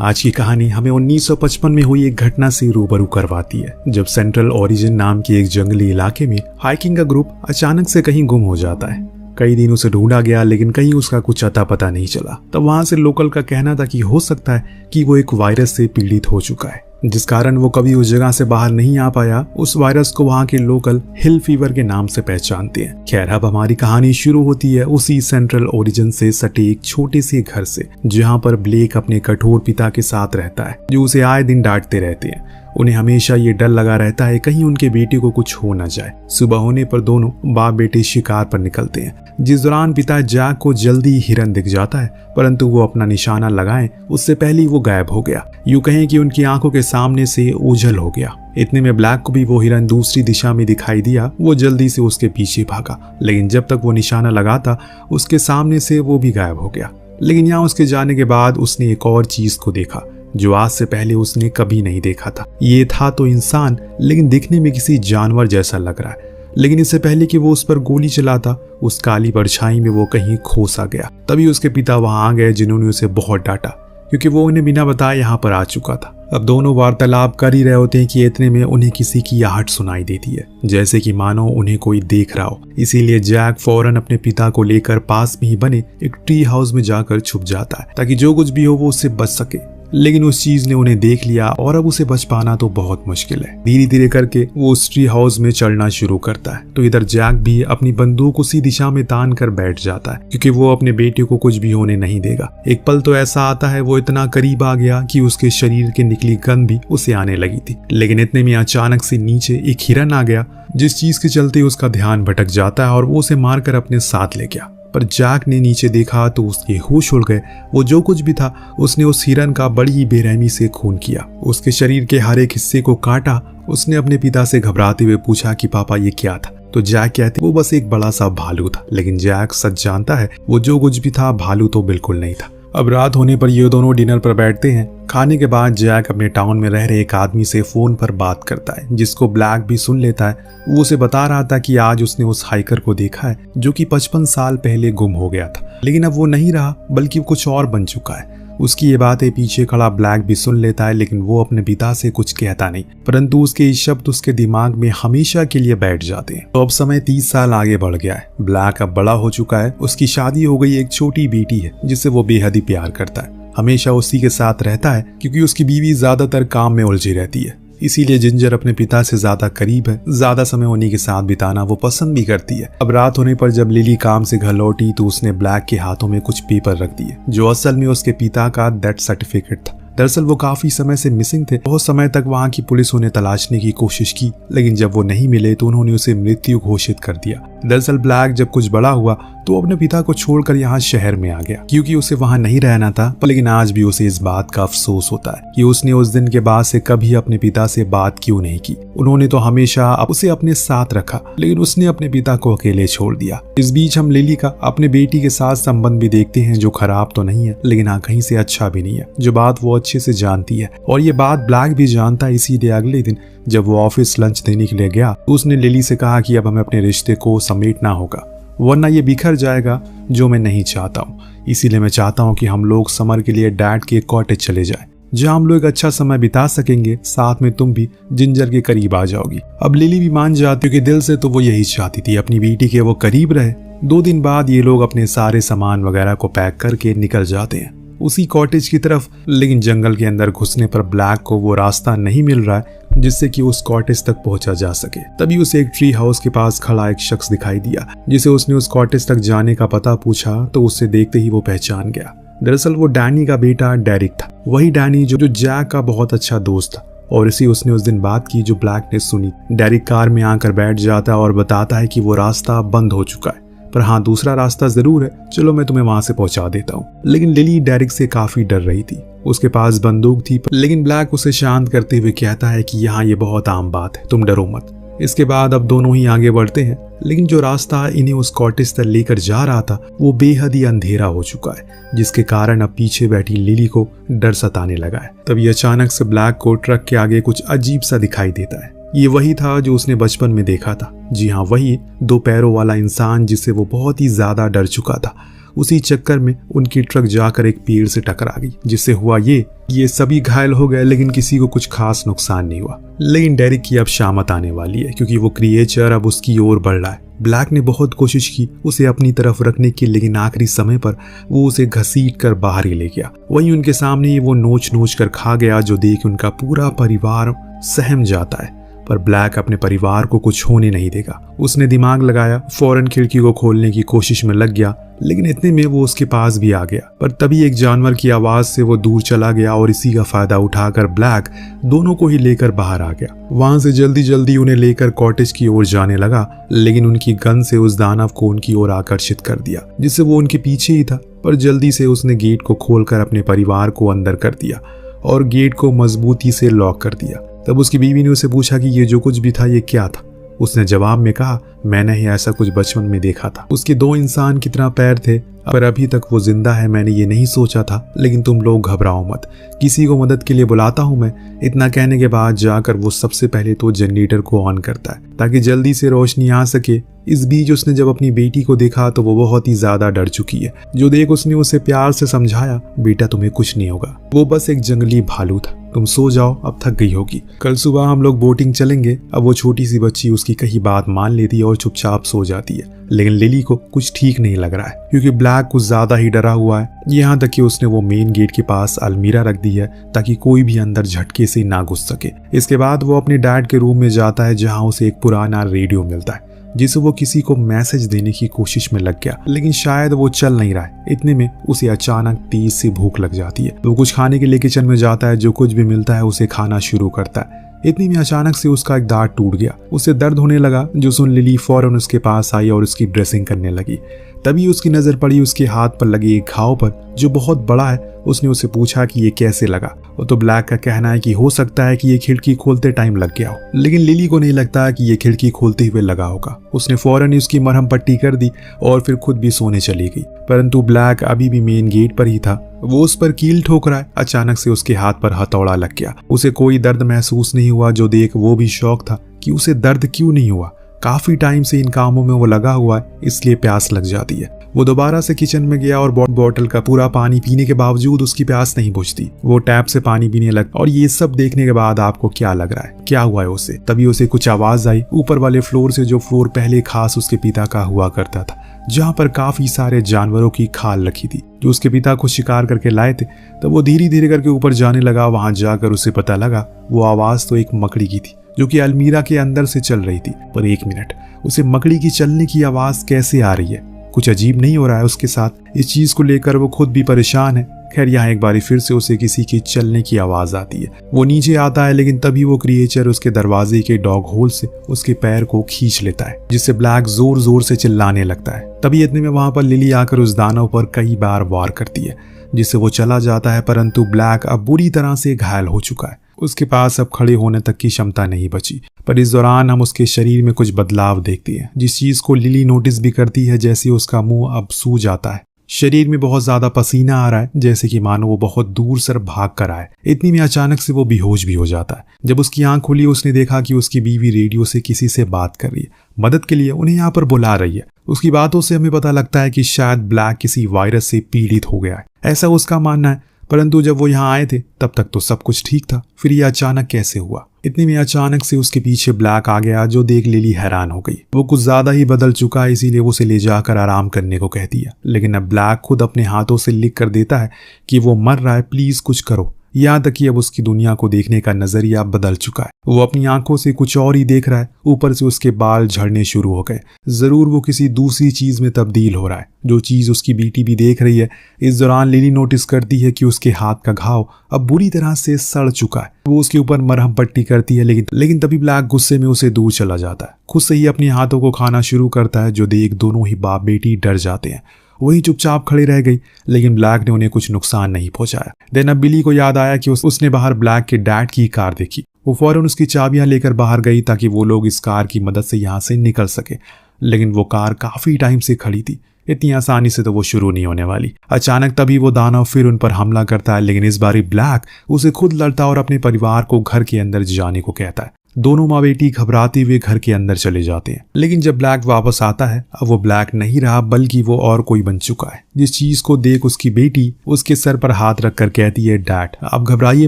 आज की कहानी हमें 1955 में हुई एक घटना से रूबरू करवाती है, जब सेंट्रल ओरिजिन नाम के एक जंगली इलाके में हाइकिंग का ग्रुप अचानक से कहीं गुम हो जाता है। कई दिन उसे ढूंढा गया, लेकिन कहीं उसका कुछ अता पता नहीं चला। तब वहां से लोकल का कहना था कि हो सकता है कि वो एक वायरस से पीड़ित हो चुका है, जिस कारण वो कभी उस जगह से बाहर नहीं आ पाया। उस वायरस को वहां के लोकल हिल फीवर के नाम से पहचानते हैं। खैर, अब हमारी कहानी शुरू होती है उसी सेंट्रल ओरिजिन से सटे एक छोटे से घर से, जहां पर ब्लेक अपने कठोर पिता के साथ रहता है, जो उसे आए दिन डांटते रहते हैं। उन्हें हमेशा ये डर लगा रहता है कहीं उनके बेटे को कुछ हो न जाए। सुबह होने पर दोनों बाप बेटे शिकार पर निकलते हैं, जिस दौरान पिता जैक को जल्दी हिरन दिख जाता है, परंतु वो अपना निशाना लगाएं उससे पहले ही वो गायब हो गया। यूं कहें कि उनकी आंखों के सामने से ओझल हो गया। इतने में ब्लैक को भी वो हिरन दूसरी दिशा में दिखाई दिया। वो जल्दी से उसके पीछे भागा, लेकिन जब तक वो निशाना लगाता उसके सामने से वो भी गायब हो गया। लेकिन यहाँ उसके जाने के बाद उसने एक और चीज को देखा जो आज से पहले उसने कभी नहीं देखा था। ये था तो इंसान, लेकिन दिखने में किसी जानवर जैसा लग रहा है। लेकिन इससे पहले कि वो उस पर गोली चलाता, उस काली परछाई में वो कहीं खो सा गया। तभी उसके पिता वहां आ गए, जिन्होंने उसे बहुत डांटा क्योंकि वो उन्हें बिना बताए यहाँ पर आ चुका था। अब दोनों वार्तालाप कर ही रहे होते हैं कि इतने में उन्हें किसी की आहट सुनाई देती है, जैसे कि मानो उन्हें कोई देख रहा हो। इसीलिए जैक फौरन अपने पिता को लेकर पास में ही बने एक ट्री हाउस में जाकर छुप जाता है, ताकि जो कुछ भी हो वो उससे बच सके। लेकिन उस चीज ने उन्हें देख लिया और अब उसे बच पाना तो बहुत मुश्किल है। धीरे धीरे करके वो उस ट्री हाउस में चढ़ना शुरू करता है, तो इधर जैक भी अपनी बंदूक उसी दिशा में तान कर बैठ जाता है, क्योंकि वो अपने बेटे को कुछ भी होने नहीं देगा। एक पल तो ऐसा आता है वो इतना करीब आ गया कि उसके शरीर के निकली गंध भी उसे आने लगी थी। लेकिन इतने में अचानक से नीचे एक हिरन आ गया, जिस चीज के चलते उसका ध्यान भटक जाता है और वो उसे मारकर अपने साथ ले गया। पर जैक ने नीचे देखा तो उसके होश उड़ गए। वो जो कुछ भी था उसने उस हिरन का बड़ी ही बेरहमी से खून किया, उसके शरीर के हर एक हिस्से को काटा। उसने अपने पिता से घबराते हुए पूछा कि पापा ये क्या था, तो जैक कहते वो बस एक बड़ा सा भालू था। लेकिन जैक सच जानता है वो जो कुछ भी था भालू तो बिल्कुल नहीं था। अब रात होने पर ये दोनों डिनर पर बैठते हैं। खाने के बाद जैक अपने टाउन में रह रहे एक आदमी से फोन पर बात करता है, जिसको ब्लैक भी सुन लेता है। वो उसे बता रहा था कि आज उसने उस हाइकर को देखा है जो कि 55 साल पहले गुम हो गया था, लेकिन अब वो नहीं रहा बल्कि कुछ और बन चुका है। उसकी ये बातें पीछे खड़ा ब्लैक भी सुन लेता है, लेकिन वो अपने पिता से कुछ कहता नहीं, परंतु उसके ये शब्द उसके दिमाग में हमेशा के लिए बैठ जाते हैं। तो अब समय 30 साल आगे बढ़ गया है। ब्लैक अब बड़ा हो चुका है, उसकी शादी हो गई, एक छोटी बेटी है जिससे वो बेहद ही प्यार करता है। हमेशा उसी के साथ रहता है क्योंकि उसकी बीवी ज्यादातर काम में उलझी रहती है। इसीलिए जिंजर अपने पिता से ज्यादा करीब है, ज्यादा समय उन्हीं के साथ बिताना वो पसंद भी करती है। अब रात होने पर जब लिली काम से घर लौटी तो उसने ब्लैक के हाथों में कुछ पेपर रख दिए, जो असल में उसके पिता का डेथ सर्टिफिकेट था। दरअसल वो काफी समय से मिसिंग थे। बहुत समय तक वहां की पुलिस उन्हें तलाशने की कोशिश की, लेकिन जब वो नहीं मिले तो उन्होंने उसे मृत्यु घोषित कर दिया। दरअसल ब्लैक जब कुछ बड़ा हुआ तो अपने पिता को छोड़कर यहाँ शहर में आ गया, क्योंकि उसे वहां नहीं रहना था। लेकिन आज भी उसे इस बात का अफसोस होता है कि उसने उस दिन के बाद से कभी अपने पिता से बात क्यों नहीं की। उन्होंने तो हमेशा उसे अपने साथ रखा, लेकिन उसने अपने पिता को अकेले छोड़ दिया। इस बीच हम लिली का अपने बेटी के साथ संबंध भी देखते हैं, जो खराब तो नहीं है, लेकिन हाँ कहीं से अच्छा भी नहीं है, जो बात वो अच्छे से जानती है। और ये बात ब्लैक भी जानता है। इसीलिए अगले दिन जब वो ऑफिस लंच देने के लिए गया तो उसने लिली से कहा कि अब हमें अपने रिश्ते को समेटना होगा, वरना ये बिखर जाएगा, जो मैं नहीं चाहता हूँ। इसीलिए मैं चाहता हूँ कि हम लोग समर के लिए डैड के कॉटेज चले जाएं, जहाँ हम लोग एक अच्छा समय बिता सकेंगे। साथ में तुम भी जिंजर के करीब आ जाओगी। अब लिली भी मान जाती, क्योंकि दिल से तो वो यही चाहती थी, अपनी बेटी के वो करीब रहे। 2 दिन बाद ये लोग अपने सारे सामान वगैरह को पैक करके निकल जाते हैं उसी कॉटेज की तरफ। लेकिन जंगल के अंदर घुसने पर ब्लैक को वो रास्ता नहीं मिल रहा है जिससे कि उस कॉटेज तक पहुंचा जा सके। तभी उसे एक ट्री हाउस के पास खड़ा एक शख्स दिखाई दिया, जिसे उसने उस कॉटेज तक जाने का पता पूछा तो उससे देखते ही वो पहचान गया। दरअसल वो डैनी का बेटा डेरिक था, वही डैनी जो जैक का बहुत अच्छा दोस्त था। और इसी उसने उस दिन बात की जो ब्लैक ने सुनी। डेरिक कार में आकर बैठ जाता है और बताता है कि वो रास्ता बंद हो चुका है, पर हाँ दूसरा रास्ता जरूर है, चलो मैं तुम्हें वहां से पहुंचा देता हूँ। लेकिन लिली डेरिक से काफी डर रही थी, उसके पास बंदूक थी। लेकिन ब्लैक उसे शांत करते हुए कहता है कि यहाँ ये बहुत आम बात है, तुम डरो मत। इसके बाद अब दोनों ही आगे बढ़ते हैं, लेकिन जो रास्ता इन्हें उस कॉटेज तक लेकर जा रहा था वो बेहद ही अंधेरा हो चुका है, जिसके कारण अब पीछे बैठी लिली को डर सताने लगा है। तभी अचानक से ब्लैक को ट्रक के आगे कुछ अजीब सा दिखाई देता है। ये वही था जो उसने बचपन में देखा था। जी हाँ, वही 2 पैरों वाला इंसान जिससे वो बहुत ही ज्यादा डर चुका था। उसी चक्कर में उनकी ट्रक जाकर एक पेड़ से टकरा गई, जिससे हुआ ये सभी घायल हो गए लेकिन किसी को कुछ खास नुकसान नहीं हुआ। लेकिन डेरिक की अब शामत आने वाली है क्योंकि वो क्रिएचर अब उसकी ओर बढ़ रहा है। ब्लैक ने बहुत कोशिश की उसे अपनी तरफ रखने की, लेकिन आखिरी समय पर वो उसे घसीट कर बाहर ही ले गया। वहीं उनके सामने ही वो नोच कर खा गया, जो देख उनका पूरा परिवार सहम जाता है। पर ब्लैक अपने परिवार को कुछ होने नहीं देगा। उसने दिमाग लगाया, फौरन खिड़की को खोलने की कोशिश में लग गया, लेकिन इतने में वो उसके पास भी आ गया। पर तभी एक जानवर की आवाज से वो दूर चला गया और इसी का फायदा उठाकर ब्लैक दोनों को ही लेकर बाहर आ गया। वहां से जल्दी उन्हें लेकर कॉटेज की ओर जाने लगा, लेकिन उनकी गन से उस दानव को उनकी ओर आकर्षित कर दिया, जिससे वो उनके पीछे ही था। पर जल्दी से उसने गेट को खोलकर अपने परिवार को अंदर कर दिया और गेट को मजबूती से लॉक कर दिया। तब उसकी बीवी ने उसे पूछा कि ये जो कुछ भी था ये क्या था। उसने जवाब में कहा, मैंने ही ऐसा कुछ बचपन में देखा था। उसके 2 इंसान की तरह पैर थे, पर अभी तक वो जिंदा है। मैंने ये नहीं सोचा था, लेकिन तुम लोग घबराओ मत, किसी को मदद के लिए बुलाता हूँ मैं। इतना कहने के बाद जाकर वो सबसे पहले तो जनरेटर को ऑन करता है ताकि जल्दी से रोशनी आ सके। इस बीच उसने जब अपनी बेटी को देखा तो वो बहुत ही ज्यादा डर चुकी है। जो देख उसने उसे प्यार से समझाया, बेटा तुम्हें कुछ नहीं होगा, वो बस एक जंगली भालू था, तुम सो जाओ, अब थक गई होगी, कल सुबह हम लोग बोटिंग चलेंगे। अब वो छोटी सी बच्ची उसकी कही बात मान लेती है और चुपचाप सो जाती है। लेकिन लिली को कुछ ठीक नहीं लग रहा है क्योंकि ब्लैक कुछ ज्यादा ही डरा हुआ है। यहाँ तक कि उसने वो मेन गेट के पास अलमीरा रख दी है ताकि कोई भी अंदर झटके से ना घुस सके। इसके बाद वो अपने डैड के रूम में जाता है जहाँ उसे एक पुराना रेडियो मिलता है, जिसे वो किसी को मैसेज देने की कोशिश में लग गया, लेकिन शायद वो चल नहीं रहा है। इतने में उसे अचानक तेज सी भूख लग जाती है। वो कुछ खाने के लिए किचन में जाता है, जो कुछ भी मिलता है उसे खाना शुरू करता है। इतनी में अचानक से उसका एक दांत टूट गया, उसे दर्द होने लगा। जो सुन लिली फौरन उसके पास आई और उसकी ड्रेसिंग करने लगी। तभी उसकी नजर पड़ी उसके हाथ पर लगे एक घाव पर जो बहुत बड़ा है। उसने उसे पूछा कि ये कैसे लगा। वो तो ब्लैक का कहना है कि हो सकता है कि ये खिड़की खोलते टाइम लग गया हो, लेकिन लिली को नहीं लगता कि ये खिड़की खोलते हुए लगा होगा। उसने फौरन ही उसकी मरहम पट्टी कर दी और फिर खुद भी सोने चली गई। परंतु ब्लैक अभी भी मेन गेट पर ही था। वो उस पर कील ठोक रहा है। अचानक से उसके हाथ पर हथौड़ा लग गया। उसे कोई दर्द महसूस नहीं हुआ, जो देख वो भी शौक था कि उसे दर्द क्यों नहीं हुआ। काफी टाइम से इन कामों में वो लगा हुआ है, इसलिए प्यास लग जाती है। वो दोबारा से किचन में गया और बोतल का पूरा पानी पीने के बावजूद उसकी प्यास नहीं बुझती। वो टैप से पानी पीने लगा। और ये सब देखने के बाद आपको क्या लग रहा है, क्या हुआ है उसे? तभी उसे कुछ आवाज आई ऊपर वाले फ्लोर से, जो फ्लोर पहले खास उसके पिता का हुआ करता था, जहाँ पर काफी सारे जानवरों की खाल रखी थी जो उसके पिता को शिकार करके लाए थे। तब वो धीरे धीरे करके ऊपर जाने लगा। वहां जाकर उसे पता लगा वो आवाज तो एक मकड़ी की थी जो कि अलमीरा के अंदर से चल रही थी। पर एक मिनट, उसे मकड़ी की चलने की आवाज कैसे आ रही है? कुछ अजीब नहीं हो रहा है उसके साथ। इस चीज को लेकर वो खुद भी परेशान है। खैर यहाँ एक बारी फिर से उसे किसी की चलने की आवाज आती है। वो नीचे आता है, लेकिन तभी वो क्रिएचर उसके दरवाजे के डॉग होल से उसके पैर को खींच लेता है, जिससे ब्लैक जोर जोर से चिल्लाने लगता है। तभी इतने में वहां पर लिली आकर उस दानव पर कई बार वार करती है, जिससे वो चला जाता है। परंतु ब्लैक अब बुरी तरह से घायल हो चुका है। उसके पास अब खड़े होने तक की क्षमता नहीं बची। पर इस दौरान हम उसके शरीर में कुछ बदलाव देखते हैं, जिस चीज को लिली नोटिस भी करती है। जैसे उसका मुंह अब सूज जाता है, शरीर में बहुत ज्यादा पसीना आ रहा है, जैसे कि मानो वो बहुत दूर से भाग कर आए। इतनी में अचानक से वो बेहोश भी हो जाता है। जब उसकी आंख खुली, उसने देखा कि उसकी बीवी रेडियो से किसी से बात कर रही है, मदद के लिए उन्हें यहाँ पर बुला रही है। उसकी बातों से हमें पता लगता है कि शायद ब्लैक किसी वायरस से पीड़ित हो गया है, ऐसा उसका मानना है। परंतु जब वो यहाँ आए थे तब तक तो सब कुछ ठीक था, फिर ये अचानक कैसे हुआ? इतने में अचानक से उसके पीछे ब्लैक आ गया, जो देख लिली हैरान हो गई। वो कुछ ज्यादा ही बदल चुका है, इसीलिए वो उसे ले जाकर आराम करने को कहती है। लेकिन अब ब्लैक खुद अपने हाथों से लिख कर देता है कि वो मर रहा है, प्लीज कुछ करो। यहाँ तक कि अब उसकी दुनिया को देखने का नजरिया बदल चुका है। वो अपनी आंखों से कुछ और ही देख रहा है। ऊपर से उसके बाल झड़ने शुरू हो गए। जरूर वो किसी दूसरी चीज में तब्दील हो रहा है, जो चीज उसकी बेटी भी देख रही है। इस दौरान लिली नोटिस करती है कि उसके हाथ का घाव अब बुरी तरह से सड़ चुका है। वो उसके ऊपर मरहम पट्टी करती है, लेकिन तभी ब्लैक गुस्से में उसे दूर चला जाता है। खुद से ही अपने हाथों को खाना शुरू करता है, जो देख दोनों ही बाप बेटी डर जाते हैं। वही चुपचाप खड़ी रह गई, लेकिन ब्लैक ने उन्हें कुछ नुकसान नहीं पहुंचाया। देन अब बिली को याद आया कि उसने बाहर ब्लैक के डैड की कार देखी। वो फौरन उसकी चाबियां लेकर बाहर गई ताकि वो लोग इस कार की मदद से यहाँ से निकल सके। लेकिन वो कार काफी टाइम से खड़ी थी, इतनी आसानी से तो वो शुरू नहीं होने वाली। अचानक तभी वो दानव फिर उन पर हमला करता है, लेकिन इस बारी ब्लैक उसे खुद लड़ता और अपने परिवार को घर के अंदर जाने को कहता है। दोनों माँ बेटी घबराते हुए घर के अंदर चले जाते हैं। लेकिन जब ब्लैक वापस आता है, अब वो ब्लैक नहीं रहा बल्कि वो और कोई बन चुका है, जिस चीज को देख उसकी बेटी उसके सर पर हाथ रखकर कहती है, डैड आप घबराइए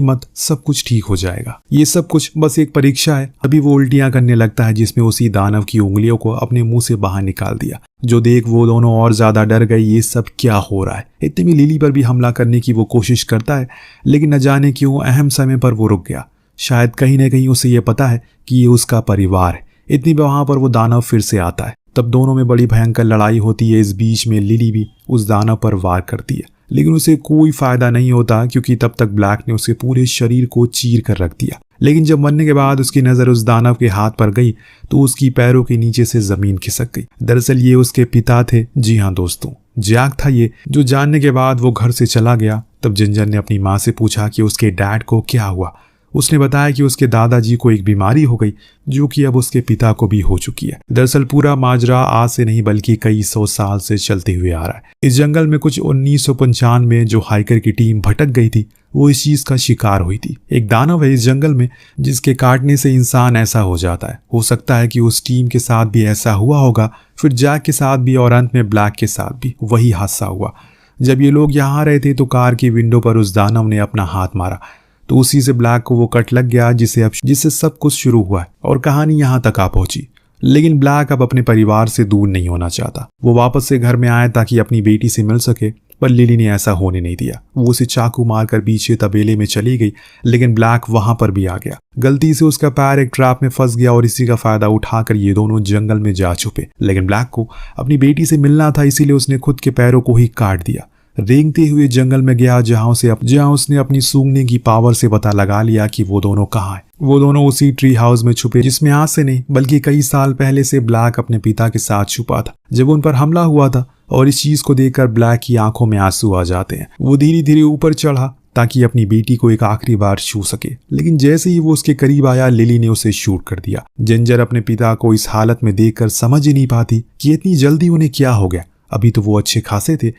मत, सब कुछ ठीक हो जाएगा, ये सब कुछ बस एक परीक्षा है। अभी वो उल्टियां करने लगता है जिसमें उसी दानव की उंगलियों को अपने मुंह से बाहर निकाल दिया। जो देख वो दोनों और ज्यादा डर गए, ये सब क्या हो रहा है। इतने में लिली पर भी हमला करने की वो कोशिश करता है, लेकिन न जाने क्यों अहम समय पर वो रुक गया। शायद कहीं ना कहीं उसे ये पता है कि ये उसका परिवार है। इतनी वहां पर वो दानव फिर से आता है। तब दोनों में बड़ी भयंकर लड़ाई होती है। इस बीच में लिली भी उस दानव पर वार करती है, लेकिन उसे कोई फायदा नहीं होता क्योंकि तब तक ब्लैक ने उसके पूरे शरीर को चीर कर रख दिया। लेकिन जब मरने के बाद उसकी नजर उस दानव के हाथ पर गई तो उसकी पैरों के नीचे से जमीन खिसक गई। दरअसल ये उसके पिता थे। जी हाँ दोस्तों, जैक था ये, जो जानने के बाद वो घर से चला गया। तब जिंजर ने अपनी माँ से पूछा कि उसके डैड को क्या हुआ। उसने बताया कि उसके दादाजी को एक बीमारी हो गई जो कि अब उसके पिता को भी हो चुकी है। दरअसल पूरा माजरा आज से नहीं बल्कि कई 100 साल से चलते हुए आ रहा है। इस जंगल में कुछ 1995 में जो हाइकर की टीम भटक गई थी वो इस चीज का शिकार हुई थी। एक दानव है इस जंगल में जिसके काटने से इंसान ऐसा हो जाता है। हो सकता है कि उस टीम के साथ भी ऐसा हुआ होगा, फिर जैक के साथ भी और अंत में ब्लैक के साथ भी वही हादसा हुआ। जब ये लोग यहाँ रहे थे तो कार की विंडो पर उस दानव ने अपना हाथ मारा तो उसी से ब्लैक को वो कट लग गया जिससे सब कुछ शुरू हुआ है और कहानी यहाँ तक आ पहुंची। लेकिन ब्लैक अब अपने परिवार से दूर नहीं होना चाहता। वो वापस से घर में आया ताकि अपनी बेटी से मिल सके, पर लिली ने ऐसा होने नहीं दिया। वो उसे चाकू मारकर पीछे तबेले में चली गई, लेकिन ब्लैक वहां पर भी आ गया। गलती से उसका पैर एक ट्रैप में फंस गया और इसी का फायदा उठाकर ये दोनों जंगल में जा छुपे। लेकिन ब्लैक को अपनी बेटी से मिलना था, इसीलिए उसने खुद के पैरों को ही काट दिया। रेंगते हुए जंगल में गया जहां उसने अपनी सूंघने की पावर से पता लगा लिया कि वो दोनों कहाँ हैं। वो दोनों उसी ट्री हाउस में छुपे जिसमें आज से नहीं बल्कि कई साल पहले से ब्लैक अपने पिता के साथ छुपा था जब उन पर हमला हुआ था। और इस चीज को देखकर ब्लैक की आंखों में आंसू आ जाते हैं। वो धीरे धीरे ऊपर चढ़ा ताकि अपनी बेटी को एक आखिरी बार छू सके, लेकिन जैसे ही वो उसके करीब आया लिली ने उसे शूट कर दिया। जिंजर अपने पिता को इस हालत में देखकर समझ ही नहीं पाती कि इतनी जल्दी उन्हें क्या हो गया। अभी तो वो अच्छे खासे थे,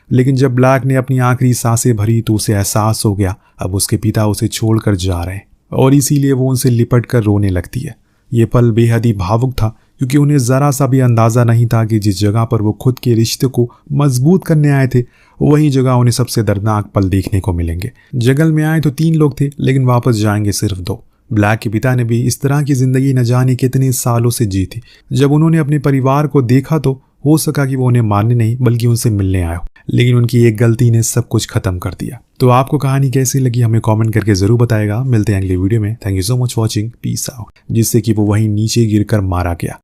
लेकिन जब ब्लैक ने अपनी आखिरी सांसें भरी तो उसे एहसास हो गया अब उसके पिता उसे छोड़कर जा रहे हैं और इसीलिए वो उनसे लिपट कर रोने लगती है। ये पल बेहद ही भावुक था क्योंकि उन्हें जरा सा भी अंदाजा नहीं था कि जिस जगह पर वो खुद के रिश्ते को मजबूत करने आए थे वही जगह उन्हें सबसे दर्दनाक पल देखने को मिलेंगे। जंगल में आए तो 3 लोग थे, लेकिन वापस जाएंगे सिर्फ 2। ब्लैक के पिता ने भी इस तरह की जिंदगी न जाने कितने सालों से जी थी। जब उन्होंने अपने परिवार को देखा तो हो सका कि वो उन्हें मारने नहीं बल्कि उनसे मिलने आए हो, लेकिन उनकी एक गलती ने सब कुछ खत्म कर दिया। तो आपको कहानी कैसी लगी हमें कमेंट करके जरूर बताएगा। मिलते हैं अगले वीडियो में। Thank you so much watching, peace out. जिससे कि वो वहीं नीचे गिरकर मारा गया।